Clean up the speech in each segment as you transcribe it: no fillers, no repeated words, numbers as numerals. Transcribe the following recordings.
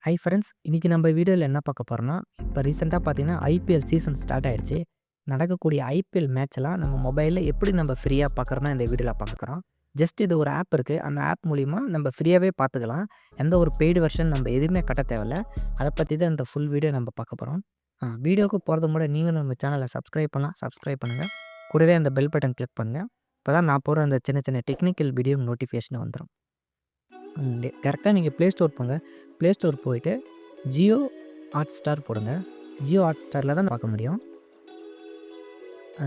Hi friends, இன்றைக்கி நம்ம வீடியோவில் என்ன பார்க்க போகிறோம்னா, இப்போ ரீசெண்டாக பார்த்தீங்கன்னா ஐபிஎல் சீசன் ஸ்டார்ட் ஆகிடுச்சு. நடக்கக்கூடிய ஐபிஎல் மேட்ச்லாம் நம்ம மொபைலில் எப்படி நம்ம ஃப்ரீயாக பார்க்குறோன்னா இந்த வீடியோவில் பார்க்குறோம். ஜஸ்ட் இது ஒரு ஆப் இருக்குது. அந்த ஆப் மூலிமா நம்ம ஃப்ரீயாகவே பார்த்துக்கலாம். எந்த ஒரு பெய்டு வெர்ஷன் நம்ம எதுவுமே கட்ட தேவையில்ல. அதை பற்றி தான் இந்த ஃபுல் வீடியோ நம்ம பார்க்க போகிறோம். வீடியோவுக்கு போகிறது முன்னாடி நீங்களும் நம்ம சேனலை சப்ஸ்கிரைப் பண்ணலாம், சப்ஸ்கிரைப் பண்ணுங்கள். கூடவே அந்த பெல் பட்டன் கிளிக் பண்ணுங்கள். இப்போ தான் நான் போகிற அந்த சின்ன சின்ன டெக்னிக்கல் வீடியோ நோட்டிஃபிகேஷன் வந்துடும். கரெக்டாக நீங்கள் ப்ளே ஸ்டோர் போங்க. ப்ளே ஸ்டோர் போயிட்டு ஜியோ ஹாட்ஸ்டார் போடுங்க. ஜியோ ஹாட்ஸ்டாரில் தான் பார்க்க முடியும்.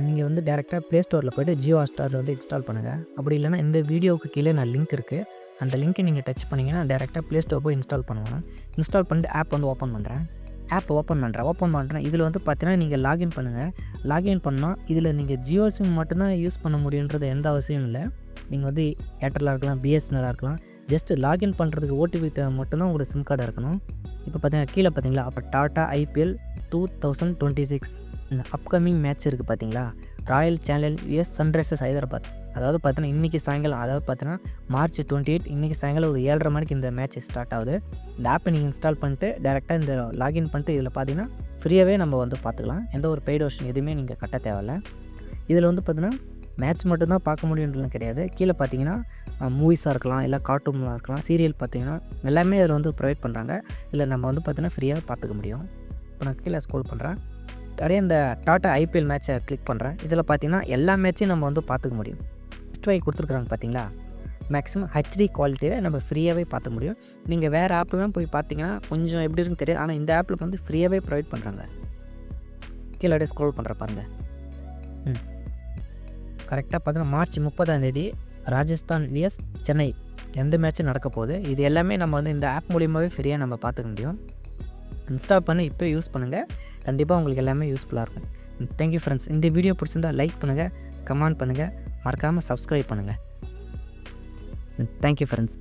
நீங்கள் வந்து டேரெக்டாக ப்ளே ஸ்டோரில் போய்ட்டு ஜியோ ஹாட்ஸ்டார் வந்து இன்ஸ்டால் பண்ணுங்கள். அப்படி இல்லைனா இந்த வீடியோவுக்கு கீழே நான் லிங்க் இருக்குது. அந்த லிங்க்கை நீங்கள் டச் பண்ணிங்கன்னா டேரெக்டாக ப்ளே ஸ்டோர் போய் இன்ஸ்டால் பண்ணுவேன். இன்ஸ்டால் பண்ணிட்டு ஆப் வந்து ஓப்பன் பண்ணுறேன். ஓப்பன் பண்ணுறேன். இதில் வந்து பார்த்தீங்கன்னா நீங்கள் லாகின் பண்ணுங்கள். லாகின் பண்ணால் இதில் நீங்கள் ஜியோ சிம் மட்டும்தான் யூஸ் பண்ண முடியுன்றது எந்த அவசியம் இல்லை. நீங்கள் வந்து ஏர்டெல்லாக இருக்கலாம், பிஎஸ்என்எல்லாக இருக்கலாம். ஜஸ்ட்டு லாகின் பண்ணுறதுக்கு ஓடிபி மட்டும்தான் உங்களோட சிம் கார்டு இருக்கணும். இப்போ பார்த்தீங்கன்னா கீழே பார்த்தீங்களா, அப்போ டாடா ஐபிஎல் 2026 இந்த அப்கமிங் மேட்ச் இருக்குது பார்த்தீங்களா, Royal Challenge V S Sunrisers Hyderabad. அதாவது பார்த்தீங்கன்னா இன்றைக்கி சாயங்காலம், அதாவது பார்த்தீங்கன்னா March 28 இன்றைக்கி சாயங்காலம் ஒரு 7:30 மணிக்கு இந்த மேட்ச் ஸ்டார்ட் ஆகுது. இந்த ஆப்பை நீங்கள் இன்ஸ்டால் பண்ணிட்டு டேரெக்டாக இந்த லாகின் பண்ணிட்டு இதில் பார்த்தீங்கன்னா ஃப்ரீயாகவே நம்ம வந்து பார்த்துக்கலாம். எந்த ஒரு பெய்டு வெர்ஷன் எதுவுமே நீங்கள் கட்ட தேவையில்ல. இதில் வந்து பார்த்தீங்கன்னா மேட்ச் மட்டும்தான் பார்க்க முடியுன்றதுலாம் கிடையாது. கீழே பார்த்தீங்கன்னா மூவிஸாக இருக்கலாம், இல்லை கார்ட்டூனாக இருக்கலாம், சீரியல் பார்த்தீங்கன்னா எல்லாமே அதில் வந்து ப்ரொவைட் பண்ணுறாங்க. இதில் நம்ம வந்து பார்த்தீங்கன்னா ஃப்ரீயாக பார்த்துக்க முடியும். இப்போ நான் கீழே ஸ்க்ரோல் பண்ணுறேன். அப்படியே இந்த டாடா ஐபிஎல் மேட்சை கிளிக் பண்ணுறேன். இதில் பார்த்தீங்கன்னா எல்லா மேட்சையும் நம்ம வந்து பார்த்துக்க முடியும். ஃபஸ்ட் கொடுத்துருக்குறாங்க பார்த்தீங்களா, மேக்ஸிமம் ஹெச்டி குவாலிட்டியில் நம்ம ஃப்ரீயாகவே பார்த்துக்க முடியும். நீங்கள் வேறு ஆப்லாம் போய் பார்த்தீங்கன்னா கொஞ்சம் எப்படி இருக்குன்னு தெரியாது. ஆனால் இந்த ஆப்பில் வந்து ஃப்ரீயாகவே ப்ரொவைட் பண்ணுறாங்க. கீழே அப்படியே ஸ்க்ரோல் பண்ணுற பாருங்கள். கரெக்டாக பார்த்தீங்கன்னா March 30 ராஜஸ்தான் விஎஸ் சென்னை எந்த மேட்ச்சும் நடக்க போகுது. இது எல்லாமே நம்ம வந்து இந்த ஆப் மூலியமாகவே ஃப்ரீயாக நம்ம பார்த்துக்க முடியும். இன்ஸ்டால் பண்ணி இப்போ யூஸ் பண்ணுங்கள். கண்டிப்பாக உங்களுக்கு எல்லாமே யூஸ்ஃபுல்லாக இருக்கும். Thank you friends. இந்த வீடியோ பிடிச்சிருந்தால் லைக் பண்ணுங்கள், கமெண்ட் பண்ணுங்கள், மறக்காமல் சப்ஸ்கிரைப் பண்ணுங்கள். Thank you friends.